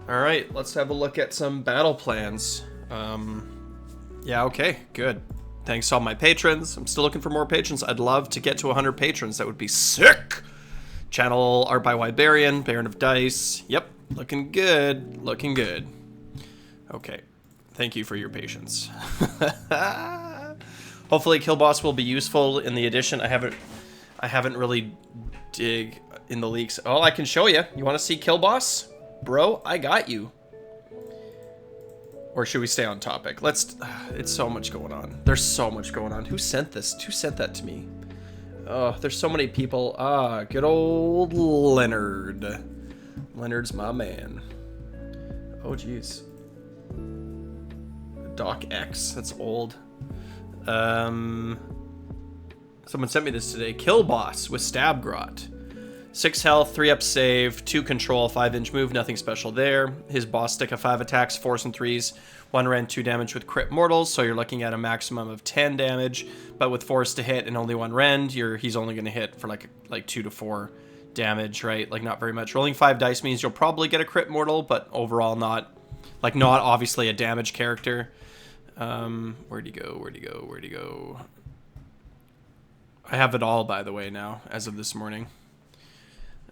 Alright, let's have a look at some battle plans. Yeah, okay, good. Thanks to all my patrons. I'm still looking for more patrons. I'd love to get to 100 patrons. That would be sick! Channel Art by Wybarian, Baron of Dice. Yep, looking good. Looking good. Okay, thank you for your patience. Hopefully Kill Boss will be useful in the edition. I haven't really dig in the leaks. Oh, I can show you. You want to see Kill Boss? Bro, I got you. Or should we stay on topic? It's so much going on. There's so much going on. Who sent this? Who sent that to me? Oh, there's so many people. Ah, good old Leonard. Leonard's my man. Oh, jeez. Doc X, that's old. Someone sent me this today. Kill Boss with Stab Grot. 6 health, 3 up save, 2 control, 5-inch move, nothing special there. His boss stick of 5 attacks, 4s and 3s, 1 rend, 2 damage with crit mortals, so you're looking at a maximum of 10 damage, but with 4s to hit and only 1 rend, he's only going to hit for like 2 to 4 damage, right? Like not very much. Rolling 5 dice means you'll probably get a crit mortal, but overall not obviously a damage character. Where'd he go? I have it all, by the way, now, as of this morning.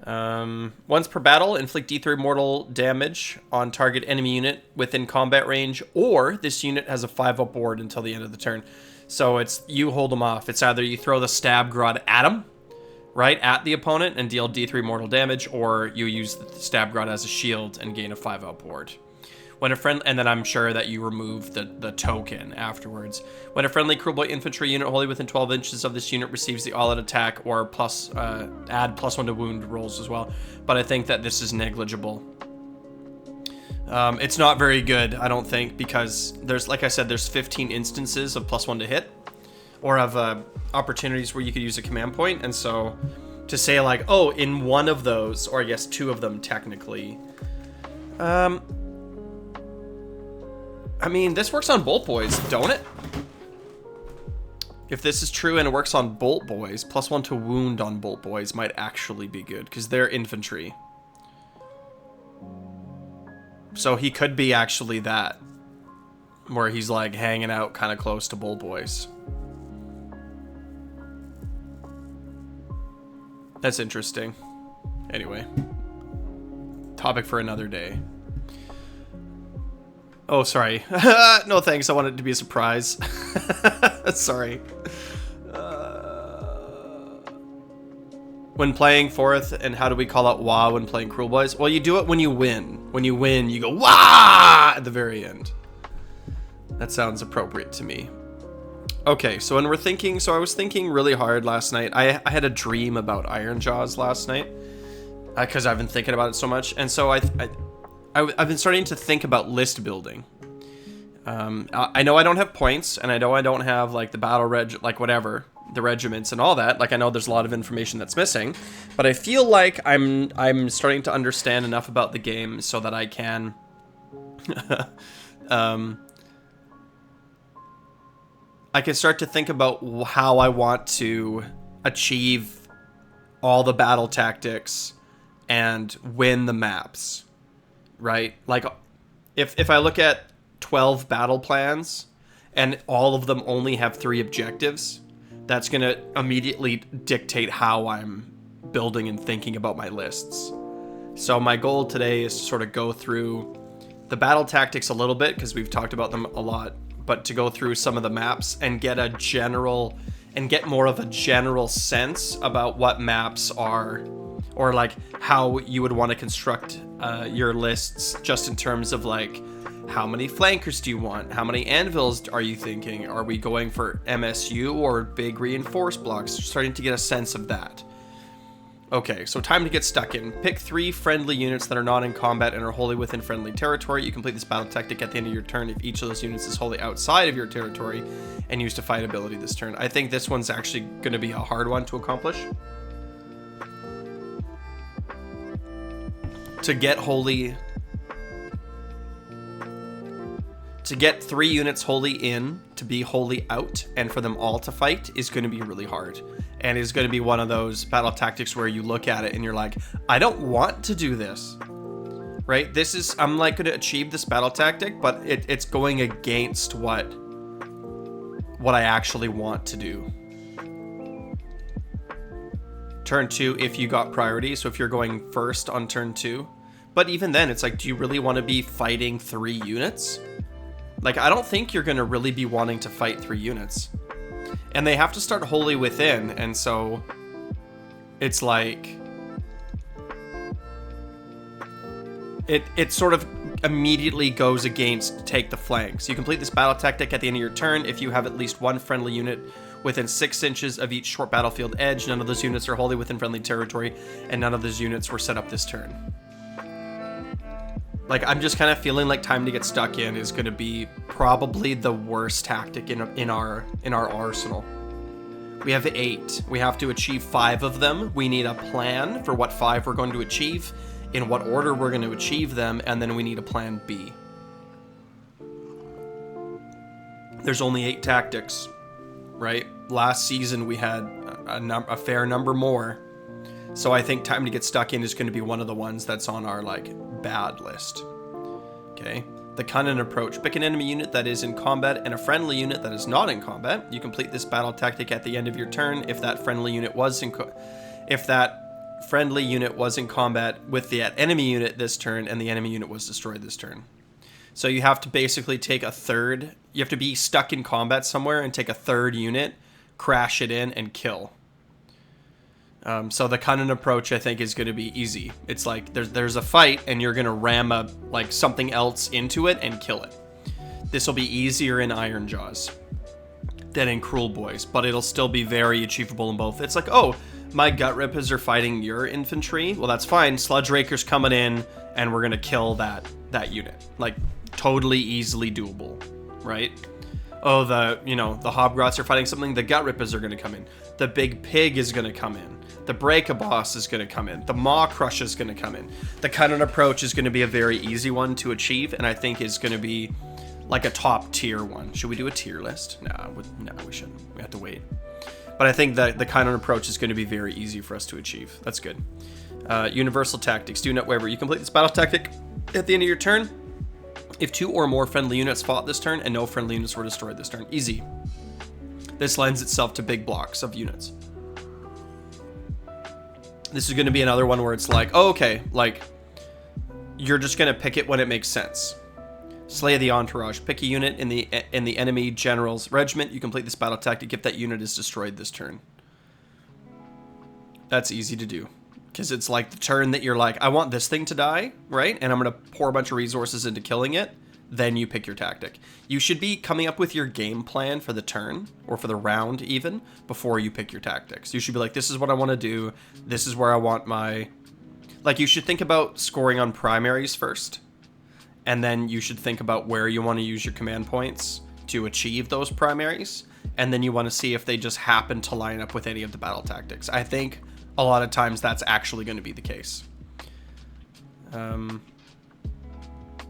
Once per battle, inflict D3 mortal damage on target enemy unit within combat range, or this unit has a 5-up ward until the end of the turn. So it's you hold them off. It's either you throw the Stab Grot at him, right, at the opponent and deal D3 mortal damage, or you use the Stab Grot as a shield and gain a 5-up ward. When a friend, and then I'm sure that you remove the token afterwards. When a friendly Kruleboy infantry unit wholly within 12 inches of this unit receives the all-out attack or add +1 to wound rolls as well. But I think that this is negligible. It's not very good, I don't think, because there's, like I said, there's 15 instances of +1 to hit, or of opportunities where you could use a command point, and so to say like, oh, in one of those, or I guess 2 of them technically, I mean, this works on Bolt Boys, don't it? If this is true and it works on Bolt Boys, +1 to wound on Bolt Boys might actually be good, because they're infantry. So he could be actually that, where he's like hanging out kind of close to Bolt Boys. That's interesting. Anyway, topic for another day. Oh, sorry. No thanks, I want it to be a surprise. Sorry. When playing 4th, and how do we call out wah when playing Kruleboys? Well, you do it when you win. When you win, you go wah at the very end. That sounds appropriate to me. Okay, so when we're thinking, I was thinking really hard last night. I had a dream about Iron Jaws last night, because I've been thinking about it so much, and so I've been starting to think about list building. I know I don't have points, and I know I don't have like the battle the regiments and all that. Like I know there's a lot of information that's missing, but I feel like I'm starting to understand enough about the game so that I can I can start to think about how I want to achieve all the battle tactics and win the maps. Right? Like, if I look at 12 battle plans, and all of them only have 3 objectives, that's going to immediately dictate how I'm building and thinking about my lists. So my goal today is to sort of go through the battle tactics a little bit, because we've talked about them a lot, but to go through some of the maps and get more of a general sense about what maps are, or like how you would want to construct your lists, just in terms of like, how many flankers do you want? How many anvils are you thinking? Are we going for MSU or big reinforced blocks? Starting to get a sense of that. Okay, so time to get stuck in. Pick 3 friendly units that are not in combat and are wholly within friendly territory. You complete this battle tactic at the end of your turn if each of those units is wholly outside of your territory, and use a fight ability this turn. I think this one's actually going to be a hard one to accomplish. To get 3 units wholly in, to be wholly out, and for them all to fight is going to be really hard. And is going to be one of those battle tactics where you look at it and you're like, I don't want to do this. right? This is, I'm like going to achieve this battle tactic, but it's going against what I actually want to do. Turn 2 if you got priority, so if you're going first on turn 2. But even then, it's like, do you really want to be fighting 3 units? Like, I don't think you're going to really be wanting to fight 3 units. And they have to start wholly within, and so it's like... It sort of immediately goes against take the flanks. You complete this battle tactic at the end of your turn if you have at least one friendly unit within 6 inches of each short battlefield edge. None of those units are wholly within friendly territory, and none of those units were set up this turn. Like, I'm just kind of feeling like time to get stuck in is going to be probably the worst tactic in our arsenal. We have 8. We have to achieve 5 of them. We need a plan for what 5 we're going to achieve, in what order we're going to achieve them, and then we need a plan B. There's only 8 tactics, right? Last season we had a fair number more. So I think time to get stuck in is going to be one of the ones that's on our, like, bad list. Okay. The Cunning approach. Pick an enemy unit that is in combat and a friendly unit that is not in combat. You complete this battle tactic at the end of your turn if that friendly unit was in combat with the enemy unit this turn and the enemy unit was destroyed this turn. So you have to basically take a third. You have to be stuck in combat somewhere and take a third unit, crash it in, and kill. So the Cunning approach, I think, is going to be easy. It's like there's a fight and you're going to ram something else into it and kill it. This will be easier in Iron Jaws than in Cruel Boys, but it'll still be very achievable in both. It's like, oh, my Gut Rippers are fighting your infantry. Well, that's fine. Sludge Raker's coming in and we're going to kill that unit. Like, totally easily doable, right? Oh, the Hobgrots are fighting something. The Gut Rippers are going to come in. The Big Pig is going to come in. The Break-a-Boss is going to come in. The Maw Crush is going to come in. The Cunning approach is going to be a very easy one to achieve, and I think is going to be like a top tier one. Should we do a tier list? No, we shouldn't. We have to wait. But I think that the Cunning approach is going to be very easy for us to achieve. That's good. Universal Tactics. Do not waver. You complete this battle tactic at the end of your turn if 2 or more friendly units fought this turn and no friendly units were destroyed this turn. Easy. This lends itself to big blocks of units. This is going to be another one where it's like, oh, okay, like, you're just going to pick it when it makes sense. Slay the Entourage. Pick a unit in the enemy general's regiment. You complete this battle tactic if that unit is destroyed this turn. That's easy to do. Because it's like the turn that you're like, I want this thing to die, right? And I'm going to pour a bunch of resources into killing it. Then you pick your tactic. You should be coming up with your game plan for the turn, or for the round even, before you pick your tactics. You should be like, this is what I want to do. This is where I want my... Like, you should think about scoring on primaries first. And then you should think about where you want to use your command points to achieve those primaries. And then you want to see if they just happen to line up with any of the battle tactics. I think a lot of times that's actually going to be the case.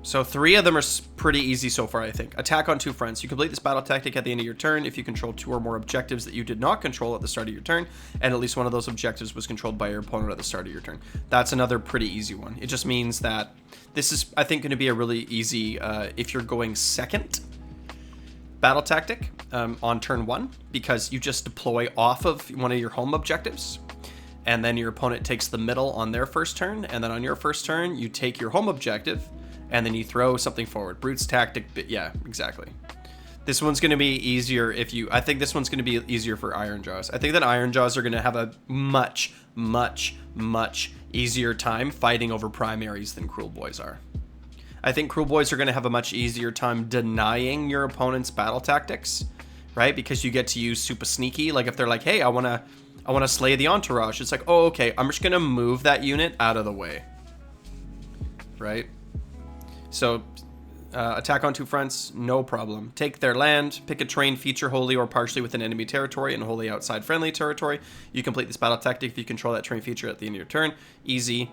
So 3 of them are pretty easy so far, I think. Attack on 2 fronts. You complete this battle tactic at the end of your turn if you control 2 or more objectives that you did not control at the start of your turn, and at least one of those objectives was controlled by your opponent at the start of your turn. That's another pretty easy one. It just means that this is, I think, going to be a really easy, if you're going second battle tactic on turn 1, because you just deploy off of one of your home objectives, and then your opponent takes the middle on their first turn, and then on your first turn, you take your home objective, and then you throw something forward. Brute's tactic, yeah, exactly. This one's going to be easier if you... I think this one's going to be easier for Iron Jaws. I think that Iron Jaws are going to have a much, much, much easier time fighting over primaries than Cruel Boys are. I think Cruel Boys are going to have a much easier time denying your opponent's battle tactics, right? Because you get to use super sneaky. Like if they're like, hey, I want to slay the Entourage. It's like, oh, okay, I'm just going to move that unit out of the way, right? So, attack on 2 fronts, no problem. Take their land, pick a terrain feature wholly or partially within enemy territory and wholly outside friendly territory. You complete this battle tactic if you control that terrain feature at the end of your turn. Easy.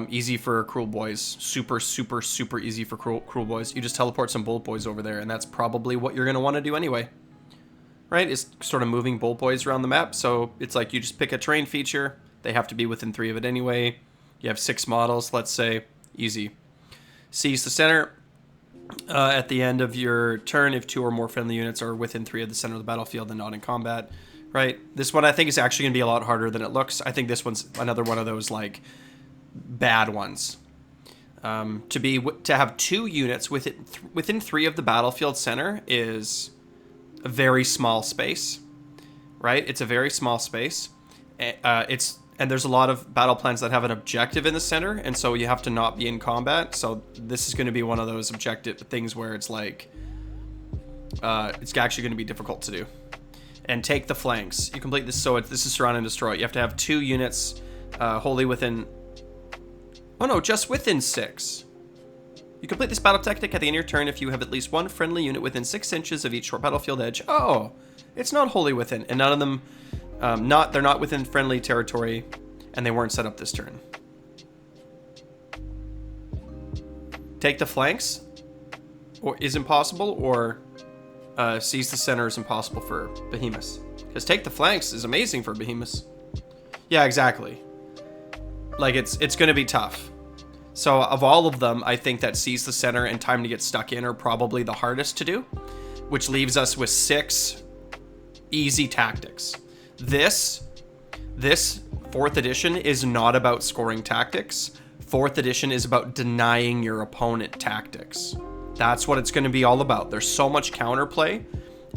Easy for Cruel Boys. Super, super, super easy for Cruel Boys. You just teleport some Bolt Boys over there, and that's probably what you're going to want to do anyway. Right? It's sort of moving Bolt Boys around the map, so it's like you just pick a terrain feature. They have to be within 3 of it anyway. You have 6 models, let's say. Easy. Seize the center. At the end of your turn, if 2 or more friendly units are within 3 of the center of the battlefield and not in combat, right? This one I think is actually going to be a lot harder than it looks. I think this one's another one of those like bad ones. To have 2 units within 3 of the battlefield center is a very small space, right? It's a very small space. And there's a lot of battle plans that have an objective in the center, and so you have to not be in combat. So this is going to be one of those objective things where it's like, it's actually going to be difficult to do. And take the flanks. You complete this, so this is surround and destroy. You have to have 2 units wholly within... Oh no, just within 6. You complete this battle tactic at the end of your turn if you have at least 1 friendly unit within 6 inches of each short battlefield edge. Oh, it's not wholly within, and none of them... they're not within friendly territory, and they weren't set up this turn. Take the flanks is impossible, or seize the center is impossible for behemoths. Because take the flanks is amazing for behemoths. Yeah, exactly. Like, it's going to be tough. So of all of them, I think that seize the center and time to get stuck in are probably the hardest to do, which leaves us with 6 easy tactics. This 4th edition is not about scoring tactics. 4th edition is about denying your opponent tactics. That's what it's going to be all about. There's so much counterplay.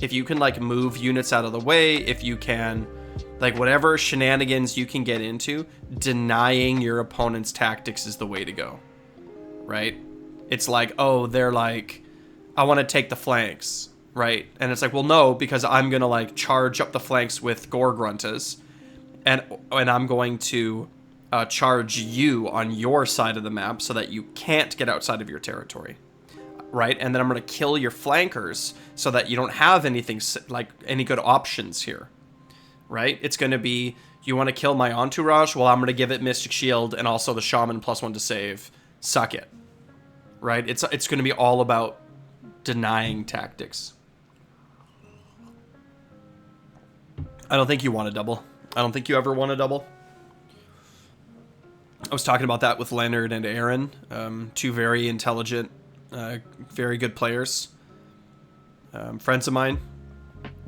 If you can like move units out of the way, if you can like whatever shenanigans you can get into, denying your opponent's tactics is the way to go. Right? It's like, oh, they're like, I want to take the flanks. Right? And it's like, well, no, because I'm going to like charge up the flanks with Gore Gruntas, and I'm going to charge you on your side of the map so that you can't get outside of your territory. Right? And then I'm going to kill your flankers so that you don't have anything like any good options here. Right? It's going to be, you want to kill my entourage? Well, I'm going to give it Mystic Shield and also the Shaman +1 to save. Suck it. Right? It's going to be all about denying tactics. I don't think you want to double. I don't think you ever want to double. I was talking about that with Leonard and Aaron, 2 very intelligent, very good players. Friends of mine,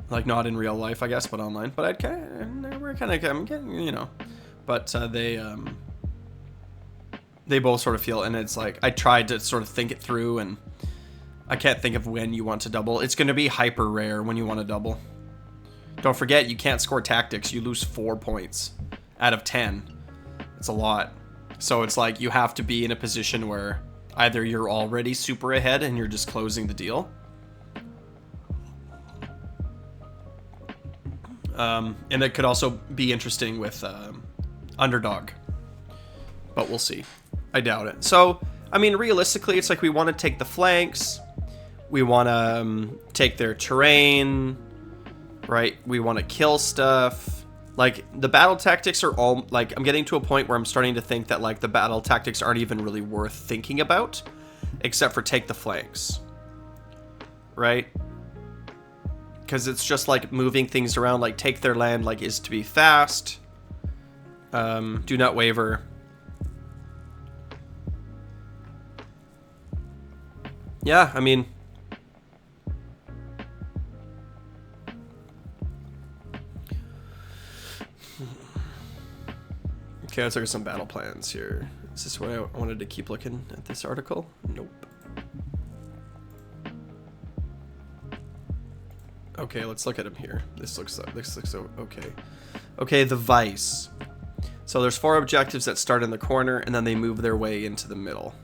like not in real life, I guess, but online. But we're kind of, you know, but they both sort of feel, and it's like I tried to sort of think it through, and I can't think of when you want to double. It's going to be hyper rare when you want to double. Don't forget, you can't score tactics. You lose 4 points out of 10. It's a lot. So it's like you have to be in a position where either you're already super ahead and you're just closing the deal. And it could also be interesting with Underdog. But we'll see. I doubt it. So, I mean, realistically, it's like we want to take the flanks. We want to take their terrain. Right? We want to kill stuff. Like, the battle tactics are all, like, I'm getting to a point where I'm starting to think that, like, the battle tactics aren't even really worth thinking about, except for take the flanks. Right? Because it's just, like, moving things around, like, take their land, like, is to be fast. Do not waver. Yeah, I mean... Okay, let's look at some battle plans here. Is this why I wanted to keep looking at this article? Nope. Okay, let's look at them here. This looks okay. Okay, the Vice. So there's 4 objectives that start in the corner, and then they move their way into the middle.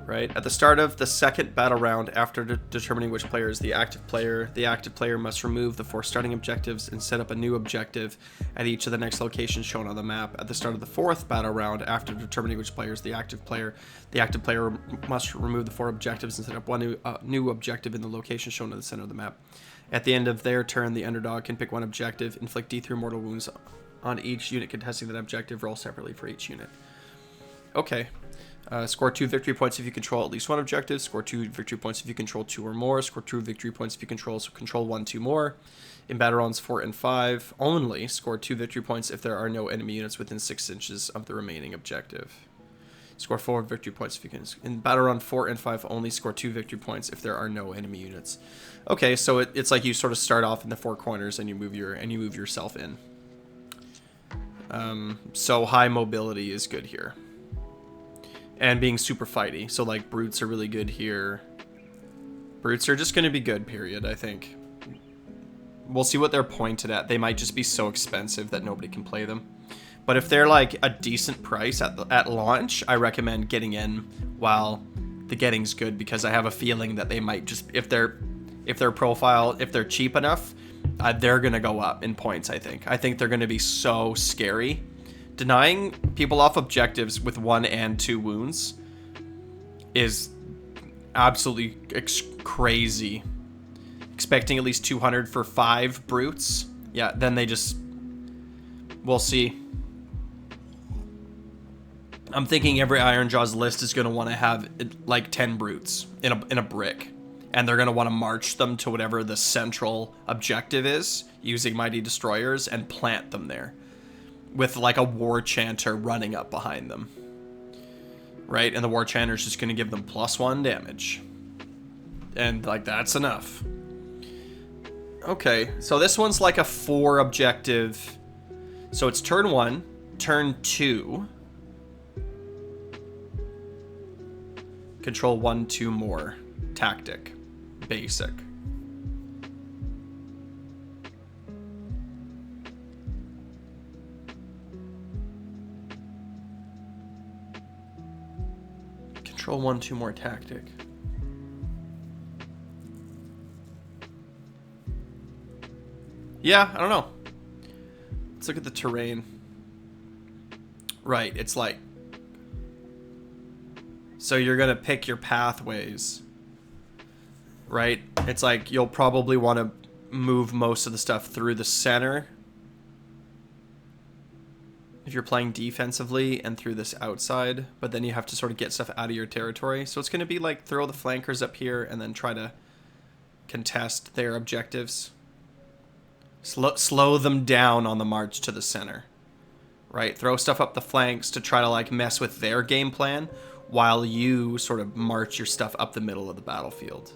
Right? At the start of the second battle round, after determining which player is the active player must remove the 4 starting objectives and set up a new objective at each of the next locations shown on the map. At the start of the 4th battle round, after determining which player is the active player must remove the 4 objectives and set up one new objective in the location shown in the center of the map. At the end of their turn, the underdog can pick one objective, inflict D3 mortal wounds on each unit contesting that objective, roll separately for each unit. Okay. Score 2 victory points if you control at least 1 objective. Score 2 victory points if you control 2 or more. Score 2 victory points if you control 1, 2 more. In battle rounds 4 and 5 only, score 2 victory points if there are no enemy units within 6 inches of the remaining objective. Score 4 victory points if you can. In battle round 4 and 5, only score 2 victory points if there are no enemy units. Okay, so it's like you sort of start off in the 4 corners and you move yourself in. So high mobility is good here. And being super fighty. So like brutes are really good here. Brutes are just going to be good, period, I think. We'll see what they're pointed at. They might just be so expensive that nobody can play them. But if they're like a decent price at launch, I recommend getting in while the getting's good, because I have a feeling that they might just, if their profile, if they're cheap enough, they're going to go up in points, I think. I think they're going to be so scary. Denying people off objectives with 1 and 2 wounds is absolutely crazy. Expecting at least 200 for 5 brutes. Yeah, then they just... We'll see. I'm thinking every Ironjaw's list is going to want to have like 10 brutes in a brick. And they're going to want to march them to whatever the central objective is, using Mighty Destroyers, and plant them there. With like a War Chanter running up behind them. Right? And the War Chanter is just going to give them +1 damage. And like, that's enough. Okay, so this one's like a 4 objective. So it's turn 1, turn 2. Control 1, 2 more. Tactic. Basic. Control 1, 2 more tactic. Yeah, I don't know. Let's look at the terrain. Right, it's like... So you're going to pick your pathways. Right? It's like you'll probably want to move most of the stuff through the center. If you're playing defensively, and through this outside. But then you have to sort of get stuff out of your territory. So it's going to be like throw the flankers up here and then try to contest their objectives. Slow them down on the march to the center. Right? Throw stuff up the flanks to try to like mess with their game plan while you sort of march your stuff up the middle of the battlefield.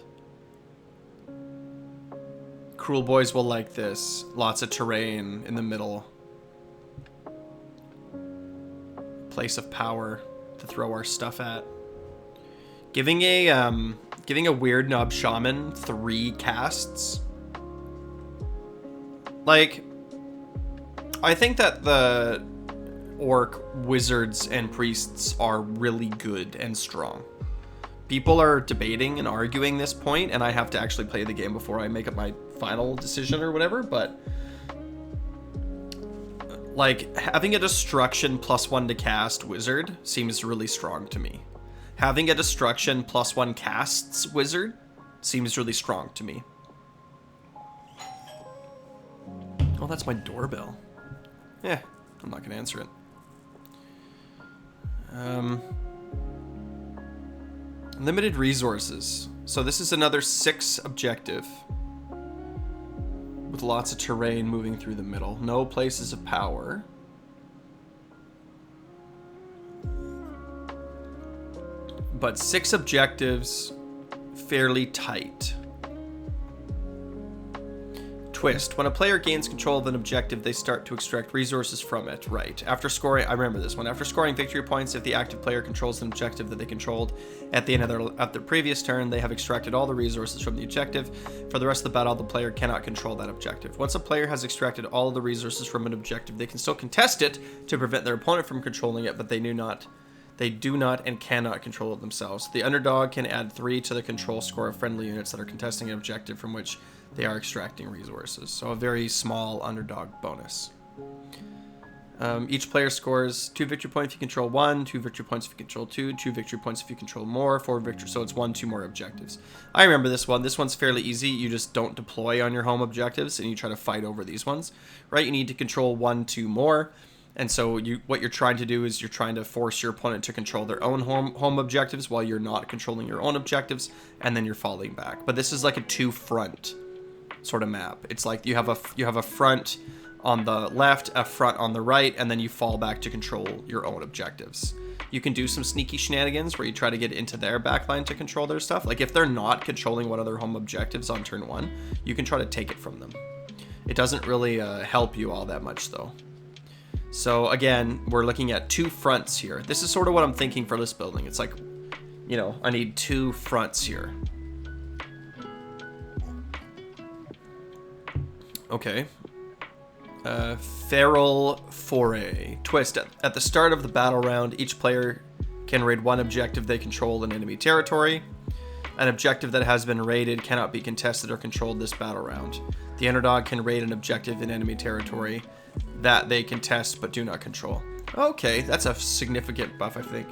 Cruel boys will like this. Lots of terrain in the middle. Place of power to throw our stuff at. Giving a weird knob shaman 3 casts. Like, I think that the orc wizards and priests are really good and strong. People are debating and arguing this point, and I have to actually play the game before I make up my final decision or whatever, but like having a destruction +1 to cast wizard seems really strong to me. Having a destruction +1 casts wizard seems really strong to me. Oh, that's my doorbell. Yeah, I'm not going to answer it. Limited resources. So this is another 6 objective. With lots of terrain moving through the middle. No places of power. But 6 objectives, fairly tight. Twist. When a player gains control of an objective, they start to extract resources from it. Right. After scoring... I remember this one. After scoring victory points, if the active player controls an objective that they controlled at the end of their previous turn, they have extracted all the resources from the objective. For the rest of the battle, the player cannot control that objective. Once a player has extracted all of the resources from an objective, they can still contest it to prevent their opponent from controlling it, but they do not and cannot control it themselves. The underdog can add 3 to the control score of friendly units that are contesting an objective from which they are extracting resources. So a very small underdog bonus. Each player scores 2 victory points if you control 1, 2 victory points if you control 2, 2 victory points if you control more, 4 victory. So it's 1, 2 more objectives. I remember this one. This one's fairly easy. You just don't deploy on your home objectives and you try to fight over these ones, right? You need to control 1, 2 more. And so what you're trying to do is you're trying to force your opponent to control their own home objectives while you're not controlling your own objectives, and then you're falling back. But this is like a 2-front sort of map. It's like you have a front on the left, a front on the right, and then you fall back to control your own objectives. you can do some sneaky shenanigans where you try to get into their backline to control their stuff. Like if they're not controlling one of their home objectives on turn 1, you can try to take it from them. It doesn't really help you all that much though. So again, we're looking at 2 fronts here. This is sort of what I'm thinking for this building. It's like, you know, I need 2 fronts here. Okay. Feral Foray. Twist. At the start of the battle round, each player can raid 1 objective they control in enemy territory. An objective that has been raided cannot be contested or controlled this battle round. The Underdog can raid an objective in enemy territory that they contest but do not control. Okay, that's a significant buff, I think.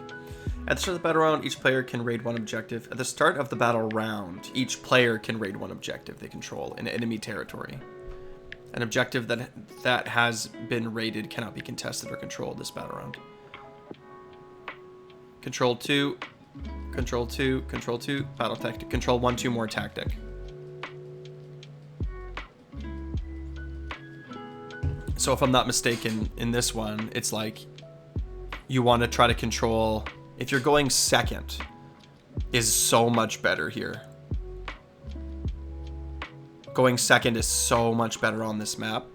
At the start of the battle round, each player can raid 1 objective. At the start of the battle round, each player can raid 1 objective they control in enemy territory. An objective that has been raided cannot be contested or controlled this battle round. Control 2, control 2, control 2, battle tactic, control 1, 2 more tactic. So if I'm not mistaken, in this one, it's like you want to try to control, if you're going second, is so much better here. Going second is so much better on this map.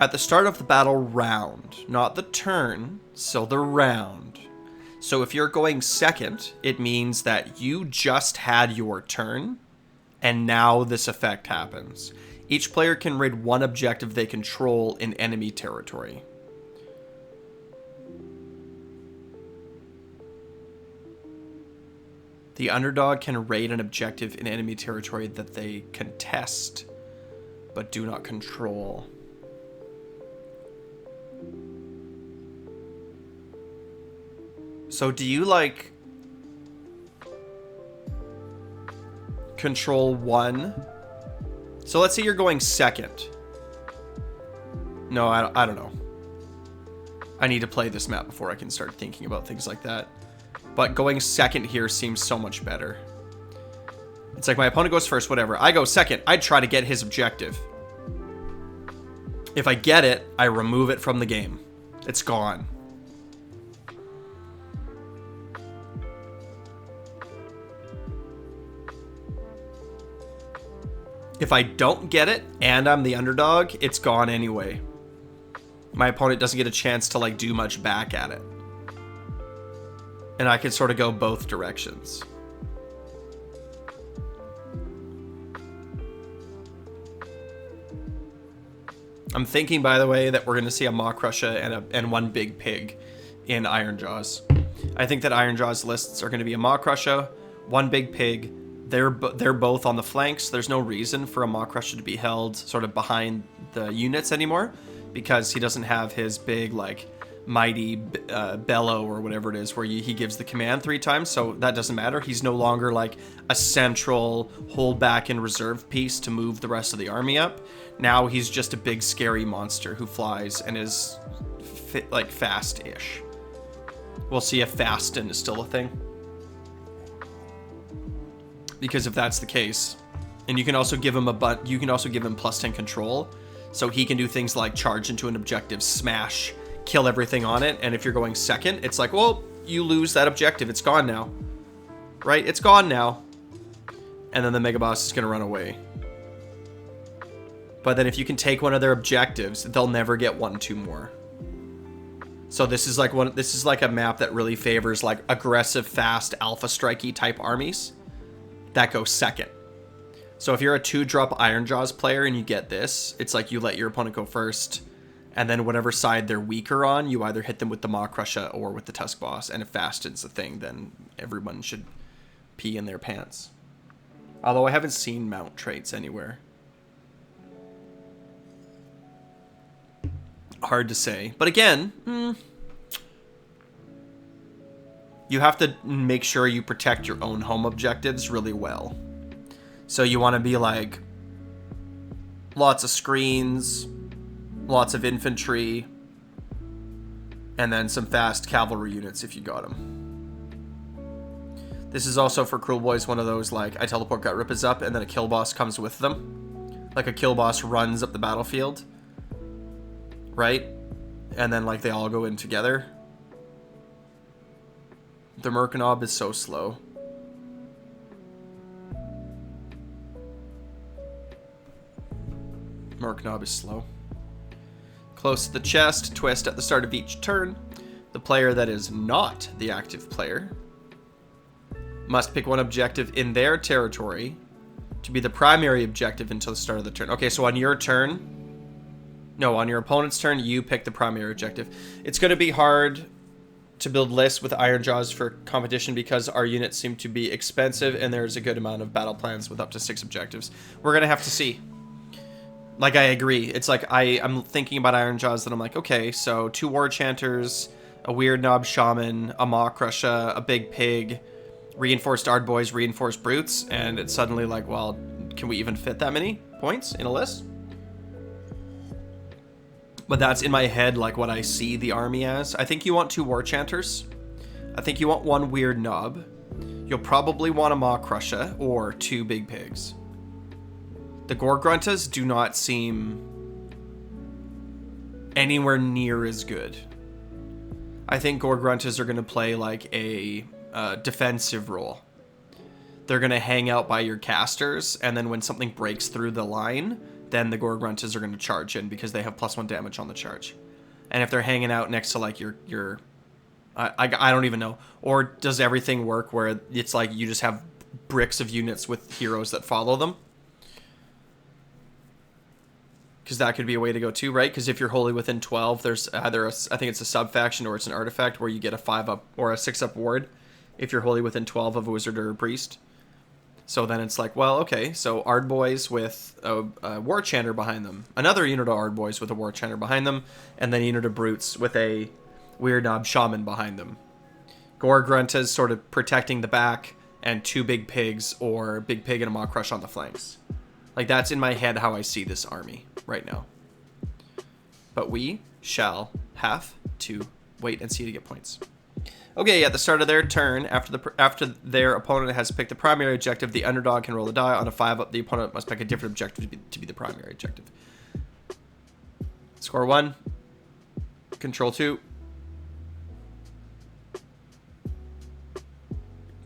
At the start of the battle round, not the turn, so the round. So if you're going second, it means that you just had your turn, and now this effect happens. Each player can raid 1 objective they control in enemy territory. The Underdog can raid an objective in enemy territory that they contest, but do not control. So do you, like, control 1? So let's say you're going second. No, I don't know. I need to play this map before I can start thinking about things like that. But going second here seems so much better. It's like my opponent goes first, whatever. I go second. I try to get his objective. If I get it, I remove it from the game. It's gone. If I don't get it and I'm the underdog, it's gone anyway. My opponent doesn't get a chance to like do much back at it. And I can sort of go both directions. I'm thinking, by the way, that we're going to see a Maw Crusher and 1 Big Pig in Iron Jaws. I think that Iron Jaws lists are going to be a Maw Crusher, 1 Big Pig. They're both on the flanks. There's no reason for a Maw Crusher to be held sort of behind the units anymore, because he doesn't have his big, like, mighty bellow or whatever it is where he gives the command 3 times, so that doesn't matter. He's no longer like a central hold back and reserve piece to move the rest of the army up. Now he's just a big scary monster who flies and is like fast-ish. We'll see if Fasten is still a thing, because if that's the case, and you can also give him plus 10 control, so he can do things like charge into an objective, smash, kill everything on it. And if you're going second, it's like, well, you lose that objective. It's gone now. Right? It's gone now. And then the Mega Boss is going to run away. But then if you can take one of their objectives, they'll never get 1-2 more. So this is like a map that really favors like aggressive, fast, alpha strikey type armies that go second. So if you're a 2-drop Iron Jaws player and you get this, it's like you let your opponent go first, and then whatever side they're weaker on, you either hit them with the Maw Crusher or with the Tusk Boss. And if Fasten's the thing, then everyone should pee in their pants. Although I haven't seen mount traits anywhere. Hard to say. But again, you have to make sure you protect your own home objectives really well. So you want to be like lots of screens, lots of infantry, and then some fast cavalry units if you got them. This is also for Cruel Boys one of those, like, I teleport Gut Rippers up and then a kill boss comes with them. Like a kill boss runs up the battlefield. Right? and then like they all go in together. The Merkanob is so slow. Merkanob is slow. Close to the chest, twist at the start of each turn. The player that is not the active player must pick one objective in their territory to be the primary objective until the start of the turn. Okay, so on your turn, no, on your opponent's turn, you pick the primary objective. It's going to be hard to build lists with Iron Jaws for competition because our units seem to be expensive and there's a good amount of battle plans with up to 6 objectives. We're going to have to see. Like, I agree. It's like, I'm thinking about Iron Jaws and I'm like, okay, so 2 War Chanters, a Weird Knob Shaman, a Maw Crusher, a Big Pig, reinforced Ardboys, reinforced Brutes, and it's suddenly like, well, can we even fit that many points in a list? But that's in my head, like, what I see the army as. I think you want 2 War Chanters. I think you want 1 Weird Knob. You'll probably want a Maw Crusher or 2 Big Pigs. The Gorgruntas do not seem anywhere near as good. I think Gorgruntas are going to play like a defensive role. They're going to hang out by your casters, and then when something breaks through the line, then the Gorgruntas are going to charge in because they have +1 damage on the charge. And if they're hanging out next to like your I don't even know. Or does everything work where it's like you just have bricks of units with heroes that follow them? Because that could be a way to go too, right? Because if you're wholly within 12, there's either I think it's a sub-faction or it's an artifact where you get a 5-up or a 6-up ward if you're wholly within 12 of a wizard or a priest. So then it's like, well, okay, so Ardboys with a War Chanter behind them. Another unit of Ardboys with a War Chanter behind them. And then a unit of Brutes with a Weird Knob Shaman behind them. Gorgruntas sort of protecting the back, and 2 Big Pigs or Big Pig and a Maw Crush on the flanks. Like, that's in my head how I see this army right now. But we shall have to wait and see to get points. Okay, at the start of their turn, after their opponent has picked the primary objective, the underdog can roll a die. On a 5-up, the opponent must pick a different objective to be the primary objective. Score 1. Control 2.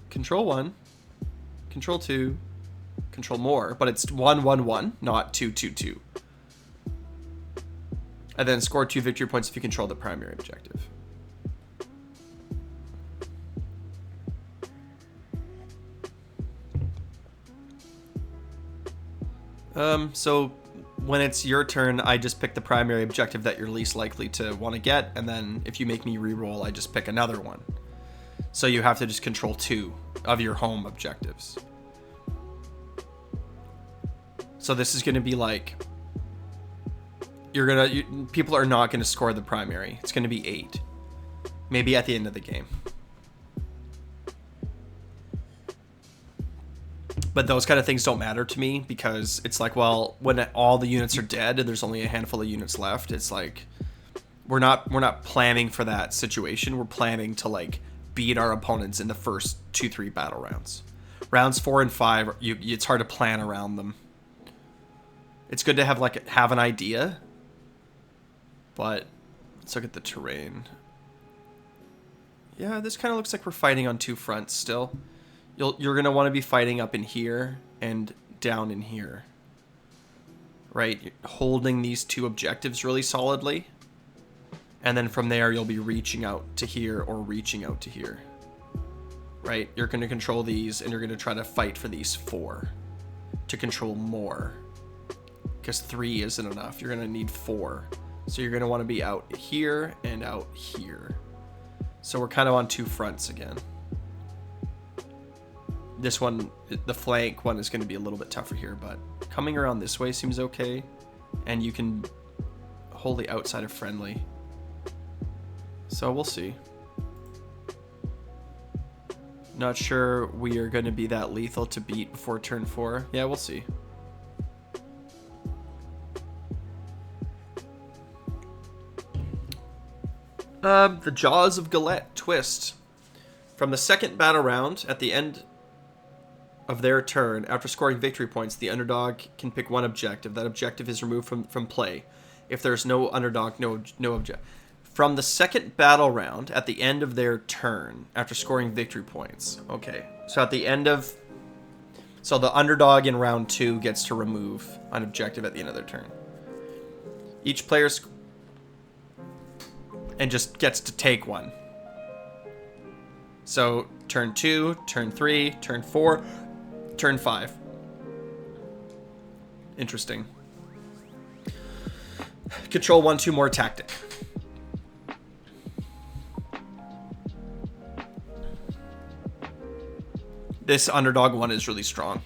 Control 1. Control 2. Control more, but it's 1-1-1, not 2-2-2. And then score 2 victory points if you control the primary objective. So when it's your turn, I just pick the primary objective that you're least likely to want to get, and then if you make me re-roll, I just pick another one. So you have to just control 2 of your home objectives. So this is going to be like, people are not going to score the primary. It's going to be 8. Maybe at the end of the game. But those kind of things don't matter to me because it's like, well, when all the units are dead and there's only a handful of units left, it's like we're not planning for that situation. We're planning to like beat our opponents in the first 2-3 battle rounds. Rounds 4 and 5, it's hard to plan around them. It's good to have an idea, but let's look at the terrain. Yeah, this kind of looks like we're fighting on 2 fronts still. You're going to want to be fighting up in here and down in here. Right? You're holding these 2 objectives really solidly. And then from there, you'll be reaching out to here or reaching out to here. Right? You're going to control these, and you're going to try to fight for these 4 to control more. Because 3 isn't enough. You're going to need 4. So you're going to want to be out here and out here. So we're kind of on 2 fronts again. This one, the flank one, is going to be a little bit tougher here, but coming around this way seems okay. And you can wholly outside of friendly. So we'll see. Not sure we are going to be that lethal to beat before turn 4. Yeah, we'll see. The Jaws of Galette twist. From the second battle round, at the end of their turn, after scoring victory points, the underdog can pick 1 objective. That objective is removed from play. If there's no underdog, no objective. from the second battle round at the end of their turn after scoring victory points. Okay, so at the end of... So the underdog in round 2 gets to remove an objective at the end of their turn. Each player... And just gets to take one. So turn 2, turn 3, turn 4, turn 5. Interesting. Control 1, 2 more tactic. This underdog one is really strong.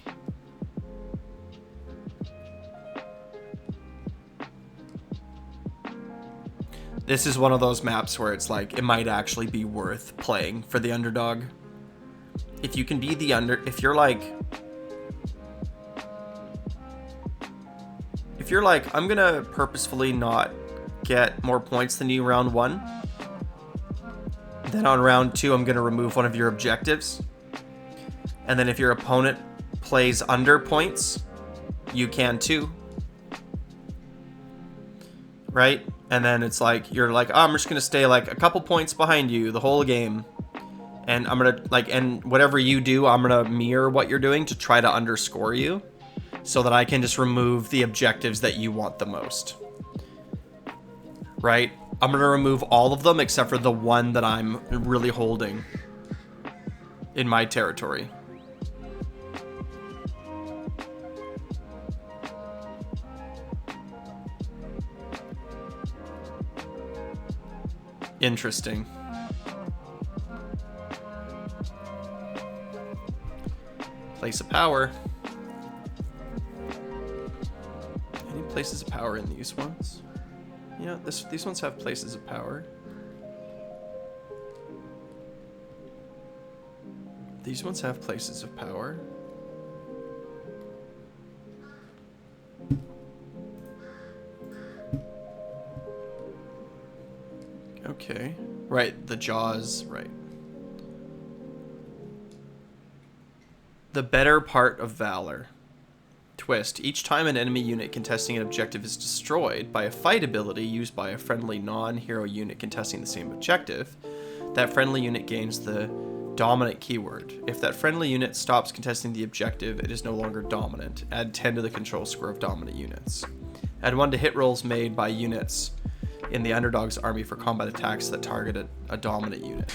This is one of those maps where it's like, it might actually be worth playing for the underdog. If you can be the if you're like, I'm gonna purposefully not get more points than you round 1. Then on round 2, I'm gonna remove one of your objectives. And then if your opponent plays under points, you can too. Right? And then it's like, you're like, oh, I'm just going to stay like a couple points behind you the whole game. And I'm going to like, and whatever you do, I'm going to mirror what you're doing to try to underscore you. So that I can just remove the objectives that you want the most. Right? I'm going to remove all of them except for the one that I'm really holding in my territory. Interesting. Place of power. Any places of power in these ones? Yeah, these ones have places of power. These ones have places of power. Okay. Right, the jaws, right. The better part of valor. Twist. Each time an enemy unit contesting an objective is destroyed by a fight ability used by a friendly non-hero unit contesting the same objective, that friendly unit gains the dominant keyword. If that friendly unit stops contesting the objective, it is no longer dominant. Add 10 to the control score of dominant units. Add 1 to hit rolls made by units in the underdog's army for combat attacks that target a dominant unit.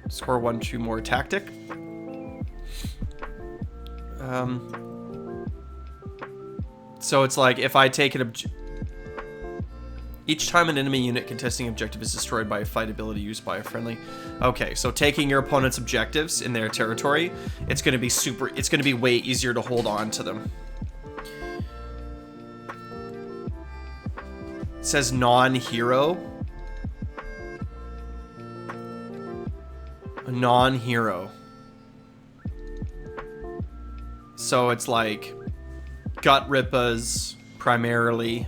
Score 1, 2 more tactic. So it's like if I take an each time an enemy unit contesting objective is destroyed by a fight ability used by a friendly. Okay, so taking your opponent's objectives in their territory, it's going to be way easier to hold on to them. It says non-hero. A non-hero. So it's like Gut Rippas primarily.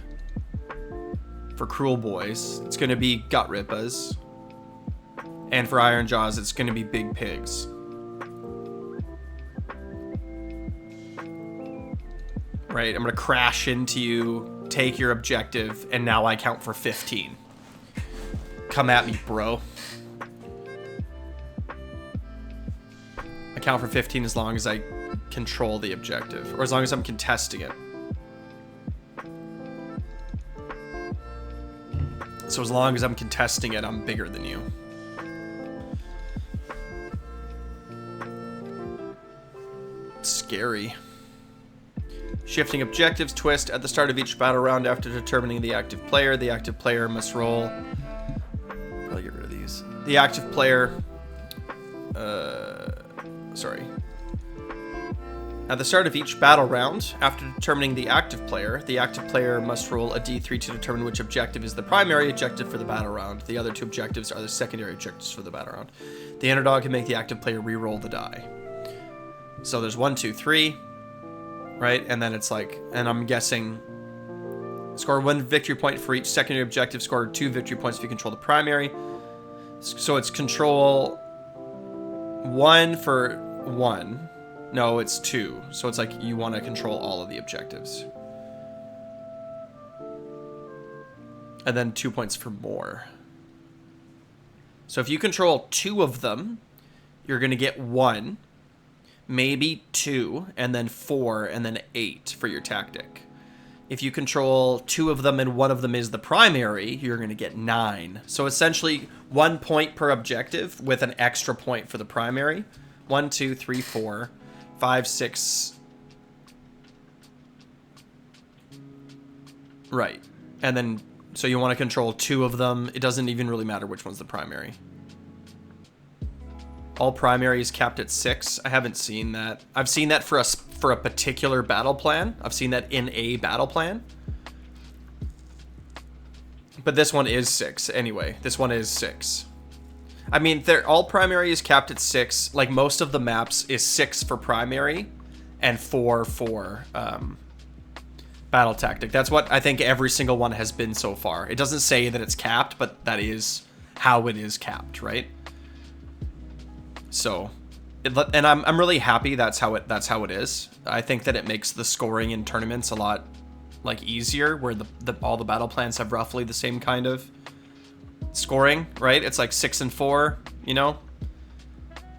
For Cruel Boys, it's going to be Gut Rippas. And for Iron Jaws, it's going to be Big Pigs. Right, I'm going to crash into you, take your objective, and now I count for 15. Come at me, bro. I count for 15 as long as I control the objective, or as long as I'm contesting it. So as long as I'm contesting it, I'm bigger than you. It's scary. Shifting objectives. Twist. At the start of each battle round, after determining the active player must roll... Probably get rid of these. The active player... Sorry. At the start of each battle round, after determining the active player must roll a d3 to determine which objective is the primary objective for the battle round. The other 2 objectives are the secondary objectives for the battle round. The underdog can make the active player re-roll the die. So there's 1, 2, 3, right? And then it's like, and I'm guessing, score 1 victory point for each secondary objective, score 2 victory points if you control the primary. So it's control 1 for 1. No, it's 2. So it's like you want to control all of the objectives. And then 2 points for more. So if you control 2 of them, you're going to get 1, maybe 2, and then 4, and then 8 for your tactic. If you control 2 of them and one of them is the primary, you're going to get 9. So essentially 1 point per objective with an extra point for the primary. 1, 2, 3, 4, 5, 6. Right. And then, so you want to control 2 of them. It doesn't even really matter which one's the primary. All primaries capped at 6. I haven't seen that. I've seen that for a particular battle plan. I've seen that in a battle plan. But this one is 6 anyway. This one is 6. I mean, all primary is capped at 6. Like most of the maps is 6 for primary and 4 for battle tactic. That's what I think every single one has been so far. It doesn't say that it's capped, but that is how it is capped, right? So, and I'm really happy that's how it is. I think that it makes the scoring in tournaments a lot like easier, where all the battle plans have roughly the same kind of scoring, right? It's like 6 and 4, you know,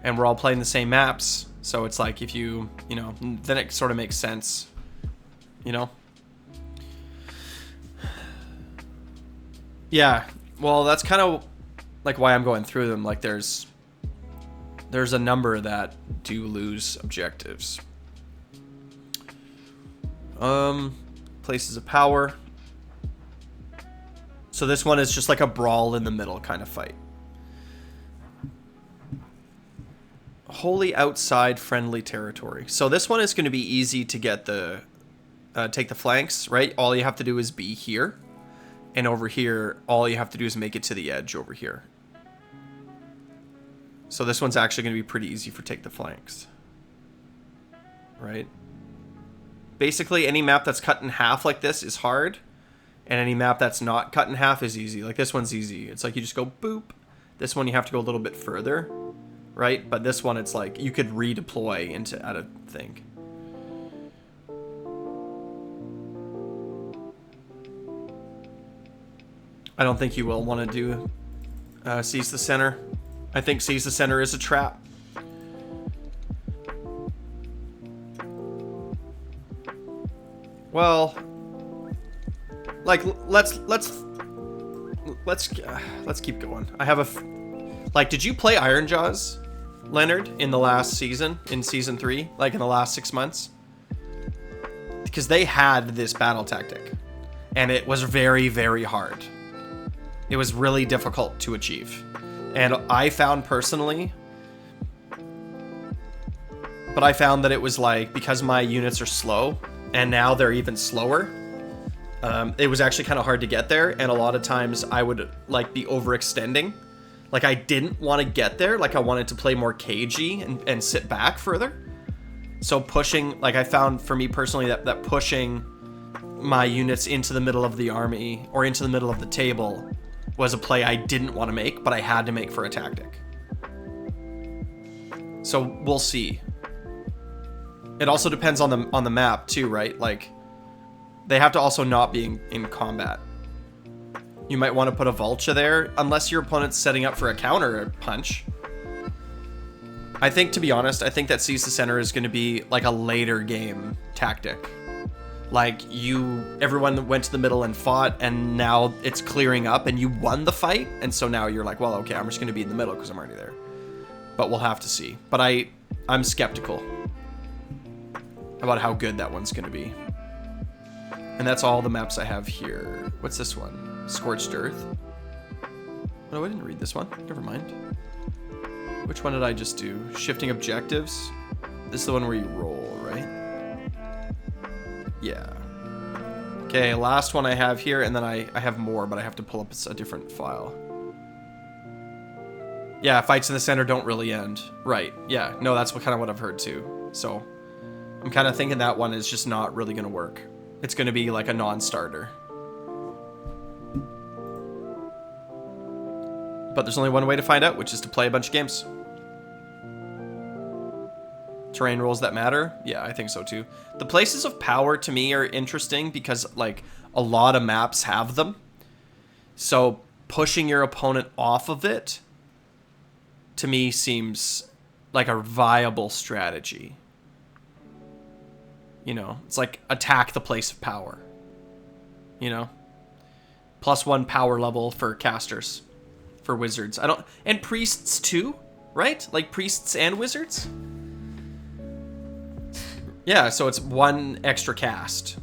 and we're all playing the same maps. So it's like if you know, then it sort of makes sense, you know. Yeah, well, that's kind of like why I'm going through them. Like there's a number that do lose objectives. Places of power. So this one is just like a brawl in the middle kind of fight. Wholly outside friendly territory. So this one is going to be easy to get the take the flanks, right? All you have to do is be here. And over here, all you have to do is make it to the edge over here. So this one's actually going to be pretty easy for take the flanks. Right? Basically, any map that's cut in half like this is hard. And any map that's not cut in half is easy. Like this one's easy. It's like you just go boop. This one you have to go a little bit further. Right? But this one it's like you could redeploy into at a thing. I don't think you will want to do seize the center. I think seize the center is a trap. Well, like let's keep going. I have like, did you play Iron Jaws, Leonard, in the last season, in season 3, like in the last 6 months? Because they had this battle tactic, and it was very, very hard. It was really difficult to achieve. And I found personally, but I found that it was like, because my units are slow, and now they're even slower, it was actually kind of hard to get there, and a lot of times I would like be overextending. Like I didn't want to get there, like I wanted to play more cagey and sit back further. So pushing, like I found for me personally that pushing my units into the middle of the army or into the middle of the table was a play I didn't want to make, but I had to make for a tactic. So we'll see. It also depends on the map too, right? Like they have to also not be in combat. You might want to put a Vulture there, unless your opponent's setting up for a counter punch. I think, to be honest, I think that Seize the Center is going to be like a later game tactic. Like everyone went to the middle and fought, and now it's clearing up and you won the fight. And so now you're like, well, okay, I'm just going to be in the middle because I'm already there. But we'll have to see. But I'm skeptical about how good that one's going to be. And that's all the maps I have here. What's this one? Scorched Earth. Oh, I didn't read this one. Never mind. Which one did I just do? Shifting objectives. This is the one where you roll, right? Yeah. Okay, last one I have here, and then I have more, but I have to pull up a different file. Yeah, fights in the center don't really end. Right, yeah. No, that's kind of what I've heard too. So, I'm kind of thinking that one is just not really going to work. It's going to be like a non-starter. But there's only one way to find out, which is to play a bunch of games. Terrain rules that matter? Yeah, I think so too. The places of power to me are interesting because like a lot of maps have them. So pushing your opponent off of it, to me, seems like a viable strategy. You know, it's like attack the place of power. You know? +1 power level for casters. For wizards. And priests too, right? Like priests and wizards? Yeah, so it's 1 extra cast.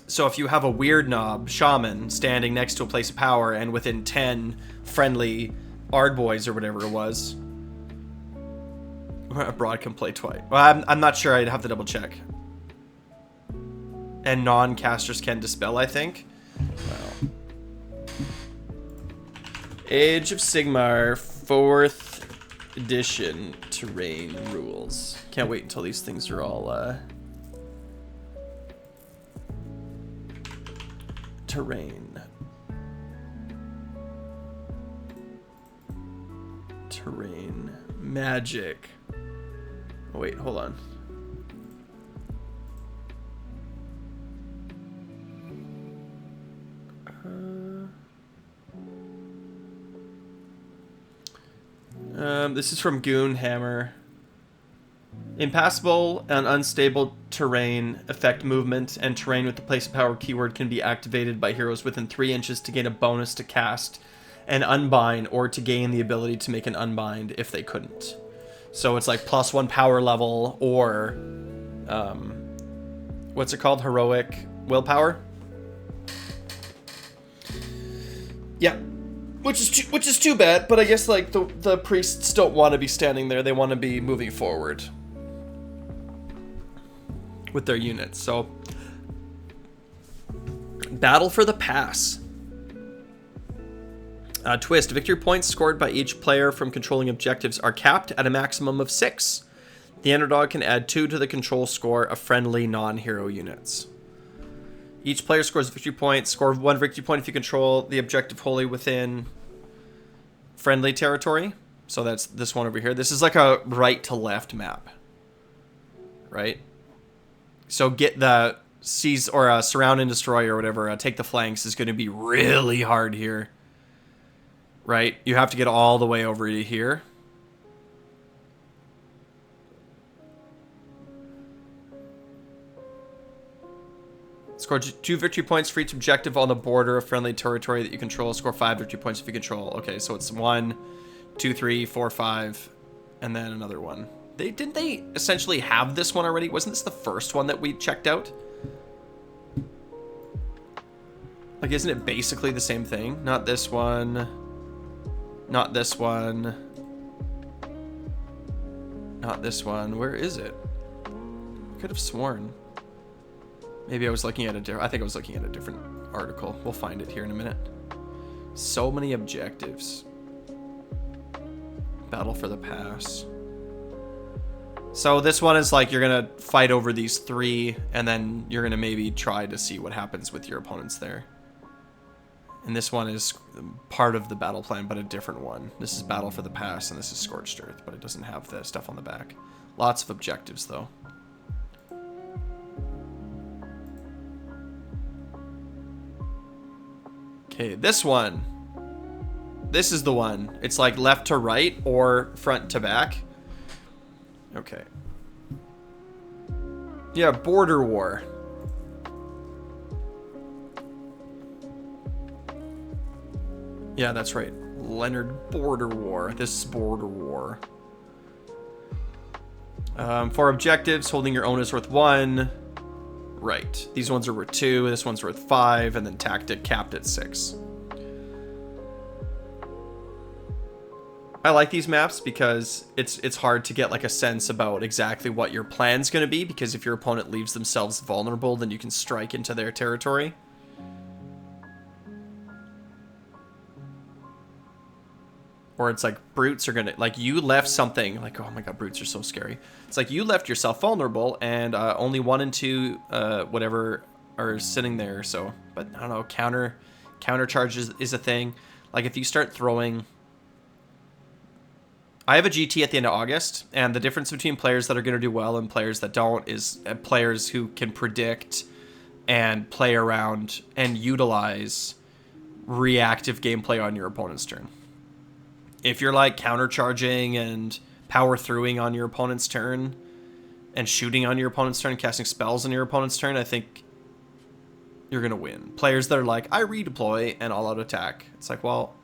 So if you have a weird knob shaman standing next to a place of power and within 10 friendly Ardboys or whatever it was, a broad can play twice. Well, I'm not sure. I'd have to double check. And non-casters can dispel, I think. Wow. Age of Sigmar, 4th edition terrain rules. Can't wait until these things are all terrain. Terrain. Magic. Oh, wait, hold on. This is from Goonhammer. Impassable and unstable terrain affect movement, and terrain with the place of power keyword can be activated by heroes within 3 inches to gain a bonus to cast an unbind or to gain the ability to make an unbind if they couldn't. So it's like +1 power level or what's it called? Heroic willpower? Yeah. Which is too bad, but I guess like the priests don't want to be standing there. They want to be moving forward with their units. So battle for the pass. Twist. Victory points scored by each player from controlling objectives are capped at a maximum of 6. The underdog can add 2 to the control score of friendly non-hero units. Each player scores a victory point. Score 1 victory point if you control the objective wholly within friendly territory. So that's this one over here. This is like a right to left map. Right? So get the seize or surround and destroy or whatever. Take the flanks is going to be really hard here. Right? You have to get all the way over to here. Score 2 victory points for each objective on the border of friendly territory that you control. Score 5 victory points if you control. Okay, so it's 1, 2, 3, 4, 5, and then another one. Didn't they essentially have this one already? Wasn't this the first one that we checked out? Like, isn't it basically the same thing? Not this one. Not this one. Not this one. Where is it? I could have sworn. Maybe I was looking at I think I was looking at a different article. We'll find it here in a minute. So many objectives. Battle for the pass. So this one is like you're going to fight over these 3, and then you're going to maybe try to see what happens with your opponents there. And this one is part of the battle plan, but a different one. This is Battle for the Pass, and this is Scorched Earth, but it doesn't have the stuff on the back. Lots of objectives, though. Okay, this one. This is the one. It's like left to right or front to back. Okay. Yeah, Border War. Yeah, that's right. Leonard Border War. This is Border War. For objectives, holding your own is worth 1. Right. These ones are worth 2. This one's worth 5. And then tactic capped at 6. I like these maps because it's hard to get like a sense about exactly what your plan's going to be, because if your opponent leaves themselves vulnerable, then you can strike into their territory. Or it's like brutes are gonna, like, you left something, like, oh my god, brutes are so scary. It's like you left yourself vulnerable, and only 1 and 2 whatever are sitting there. So, but I don't know, counter charges is a thing. Like if you start throwing, I have a GT at the end of August, and the difference between players that are gonna do well and players that don't is players who can predict and play around and utilize reactive gameplay on your opponent's turn. If you're like countercharging and power throughing on your opponent's turn and shooting on your opponent's turn, casting spells on your opponent's turn, I think you're going to win. Players that are like, I redeploy and all-out attack. It's like, well,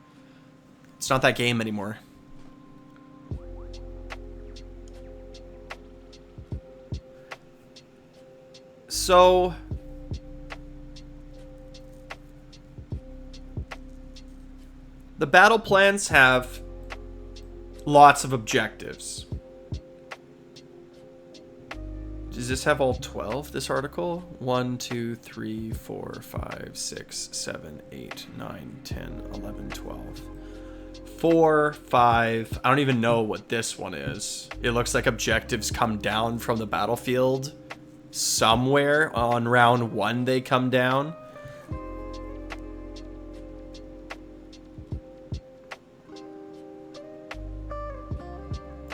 it's not that game anymore. So the battle plans have lots of objectives. Does this have all 12, this article? 1, 2, 3, 4, 5, 6, 7, 8, 9, 10, 11, 12. 4, 5. I don't even know what this one is. It looks like objectives come down from the battlefield. Somewhere on round 1 they come down.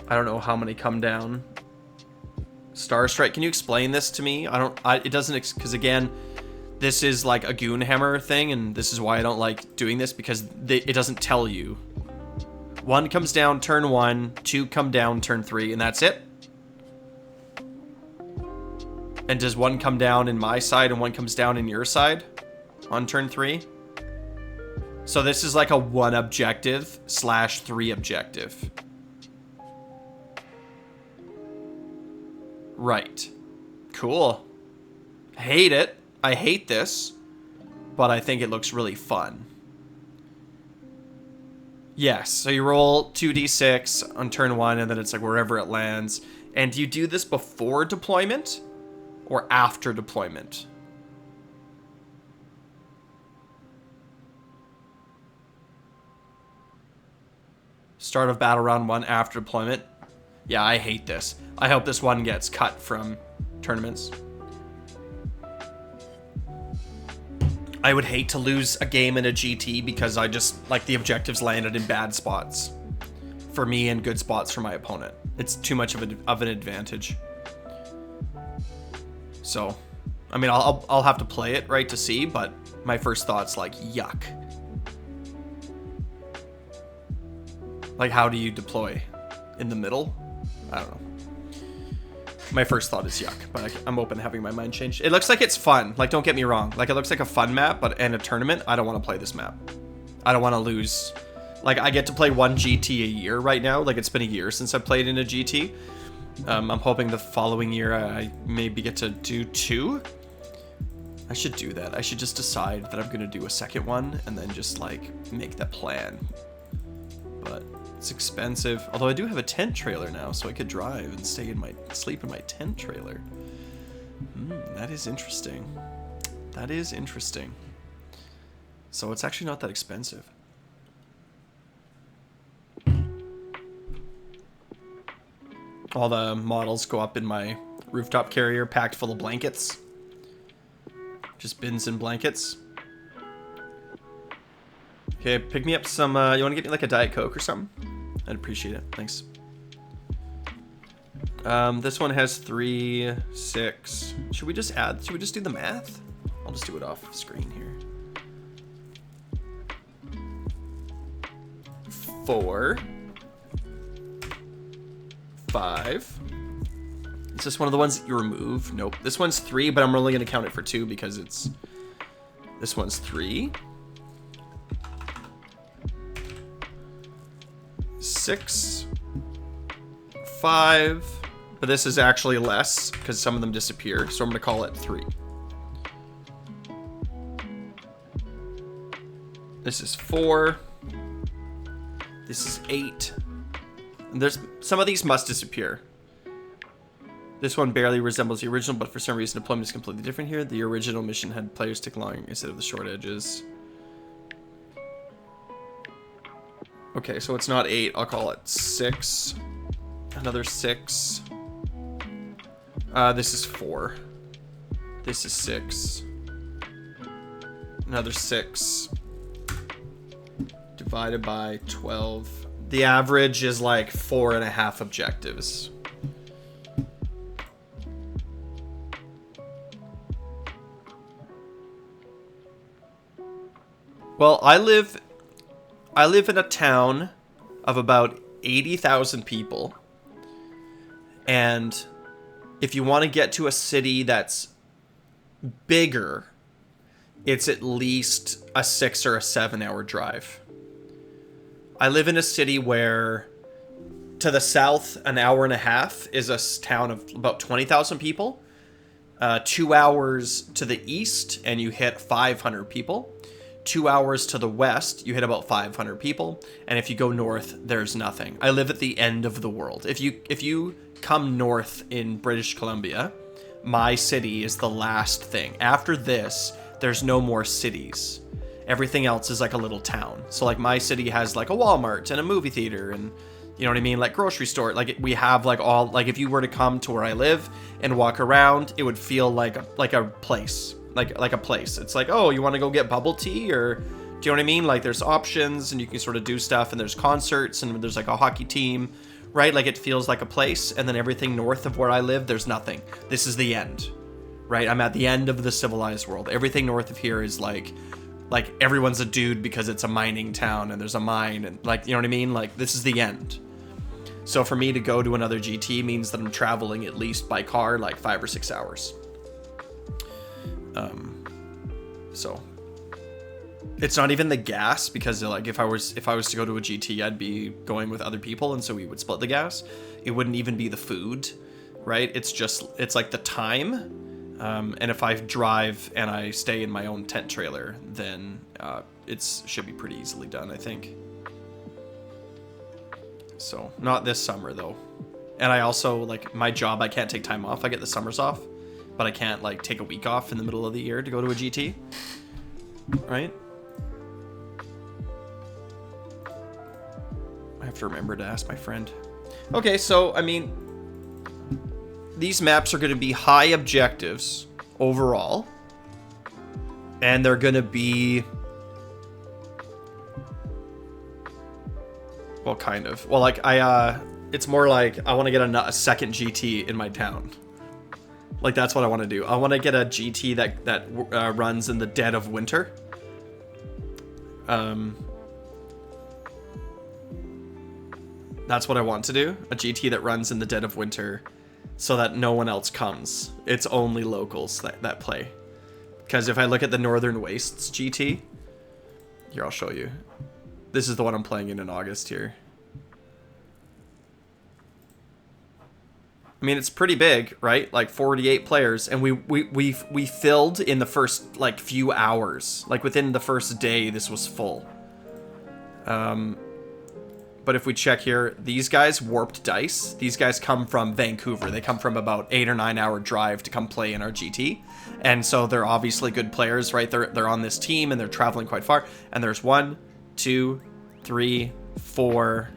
I don't know how many come down. Star Strike, can you explain this to me? It doesn't, because again, this is like a Goonhammer thing, and this is why I don't like doing this, because it doesn't tell you. 1 comes down turn 1, 2 come down turn 3, and that's it. And does 1 come down in my side and 1 comes down in your side on turn 3? So this is like a 1 objective / 3 objective. Right. Cool. Hate it. I hate this, but I think it looks really fun. Yes, so you roll 2d6 on turn 1, and then it's like wherever it lands. And do you do this before deployment or after deployment? Start of battle round 1 after deployment. Yeah, I hate this. I hope this one gets cut from tournaments. I would hate to lose a game in a GT because I just, like, the objectives landed in bad spots for me and good spots for my opponent. It's too much of an advantage. So, I mean, I'll have to play it, right, to see, but my first thought's like, yuck. Like, how do you deploy? In the middle? I don't know. My first thought is yuck, but I'm open to having my mind changed. It looks like it's fun. Like, don't get me wrong. Like, it looks like a fun map, but in a tournament, I don't want to play this map. I don't want to lose. Like, I get to play 1 GT a year right now. Like, it's been a year since I played in a GT. I'm hoping the following year I maybe get to do 2. I should do that. I should just decide that I'm going to do a second one and then just, like, make that plan. But it's expensive. Although I do have a tent trailer now, so I could drive and sleep in my tent trailer. That is interesting. That is interesting. So it's actually not that expensive. All the models go up in my rooftop carrier packed full of blankets. Just bins and blankets. Okay, pick me up some, you want to get me like a Diet Coke or something? I'd appreciate it, thanks. This one has 3, 6. Should we just do the math? I'll just do it off screen here. 4, 5. Is this one of the ones that you remove? Nope. This one's 3, but I'm only going to count it for 2 because this one's 3. 6, 5, but this is actually less because some of them disappear, so I'm going to call it 3. This is 4. This is 8. And there's some of these must disappear. This one barely resembles the original, but for some reason deployment is completely different here. The original mission had players stick along instead of the short edges. Okay, so it's not 8. I'll call it 6. Another 6. This is 4. This is 6. Another 6. Divided by 12. The average is like 4.5 objectives. Well, I live in a town of about 80,000 people. And if you want to get to a city that's bigger, it's at least a 6 or a 7 hour drive. I live in a city where to the south, an hour and a half is a town of about 20,000 people. 2 hours to the east, and you hit 500 people. 2 hours to the west, you hit about 500 people. And if you go north, there's nothing. I live at the end of the world. If you come north in British Columbia, my city is the last thing. After this, there's no more cities. Everything else is like a little town. So like my city has like a Walmart and a movie theater and, you know what I mean, like grocery store. Like we have like all, like if you were to come to where I live and walk around, it would feel like a place, like a place. It's like, oh, you want to go get bubble tea, or do you know what I mean? Like there's options and you can sort of do stuff, and there's concerts and there's like a hockey team, right? Like it feels like a place. And then everything north of where I live, there's nothing. This is the end, right? I'm at the end of the civilized world. Everything north of here is like everyone's a dude because it's a mining town and there's a mine, and like, you know what I mean? Like this is the end. So for me to go to another GT means that I'm traveling at least by car like 5 or 6 hours. So it's not even the gas, because like if I was to go to a GT, I'd be going with other people, and so we would split the gas. It wouldn't even be the food, right? It's like the time. And if I drive and I stay in my own tent trailer, then it should be pretty easily done, I think. So, not this summer, though. And I also, like, my job, I can't take time off. I get the summers off, but I can't, like, take a week off in the middle of the year to go to a GT. Right? I have to remember to ask my friend. Okay, so, I mean, these maps are going to be high objectives overall, and they're going to be, well, kind of. Well, like it's more like I want to get a second GT in my town. Like that's what I want to do. I want to get a GT that runs in the dead of winter. That's what I want to do. A GT that runs in the dead of winter, so that no one else comes. It's only locals that play. Because if I look at the Northern Wastes GT, here, I'll show you. This is the one I'm playing in August here. I mean, it's pretty big, right? Like 48 players, and we filled in the first like few hours. Like within the first day, this was full. But if we check here, these guys warped dice. These guys come from Vancouver. They come from about 8 or 9 hour drive to come play in our GT. And so they're obviously good players, right? They're on this team and they're traveling quite far. And there's 1, 2, 3, 4,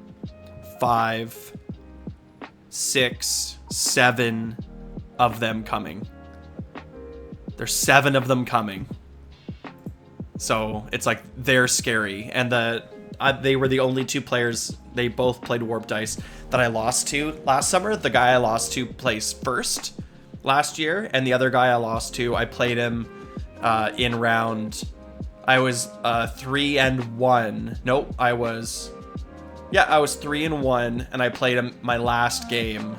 5, 6, 7 of them coming. There's 7 of them coming. So it's like they're scary. And they were the only 2 players. They both played warp dice that I lost to last summer. The guy I lost to plays first last year, and the other guy I lost to, I played him in round. I was 3-1. Nope, I was 3-1, and I played him my last game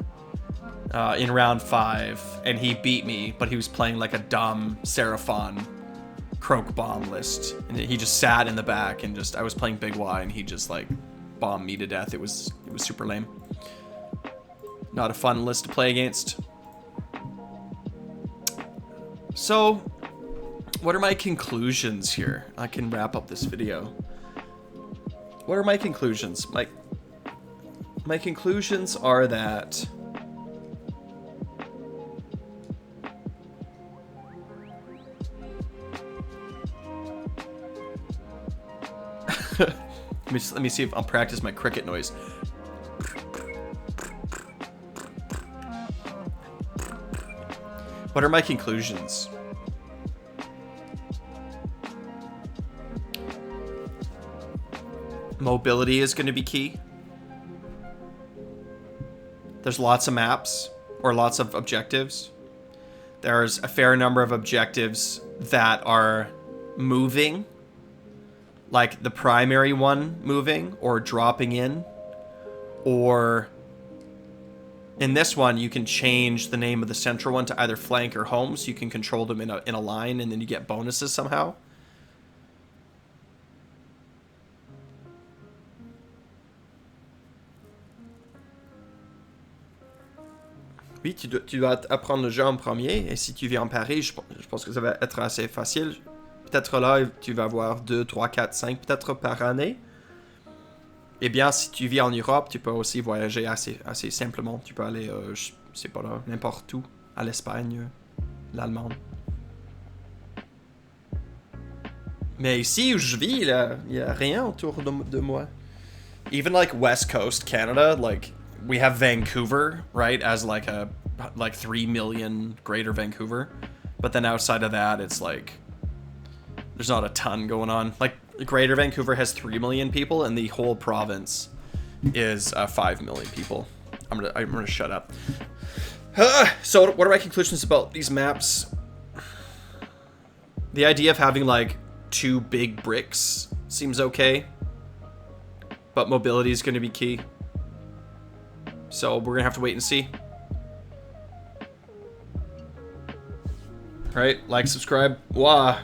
in round 5, and he beat me, but he was playing like a dumb Seraphon Croak bomb list, and he just sat in the back and I was playing Big Y, and he just like bombed me to death. It was super lame. Not a fun list to play against. So what are my conclusions here? I can wrap up this video. What are my conclusions? My conclusions are that let me see if I'll practice my cricket noise. What are my conclusions? Mobility is going to be key. There's lots of maps or lots of objectives. There's a fair number of objectives that are moving, like the primary one moving or dropping in, or in this one you can change the name of the central one to either flank or home, so you can control them in a line, and then you get bonuses somehow. Oui, tu dois apprendre le jeu en premier, et si tu viens en Paris, je pense que ça va être assez facile. Peut-être là, tu vas avoir 2, 3, 4, 5 peut-être par année. Eh bien, si tu vis en Europe, tu peux aussi voyager assez simplement. Tu peux aller, je sais pas là, n'importe où, à l'Espagne, l'Allemagne. Mais ici où je vis, il y a rien autour de moi. Even like West Coast Canada, like we have Vancouver, right, as like 3 million greater Vancouver, but then outside of that, it's like there's not a ton going on. Like Greater Vancouver has 3 million people, and the whole province is 5 million people. I'm gonna shut up. So what are my conclusions about these maps? The idea of having like 2 big bricks seems okay, but mobility is going to be key. So we're gonna have to wait and see. Right? Like, subscribe. Wah.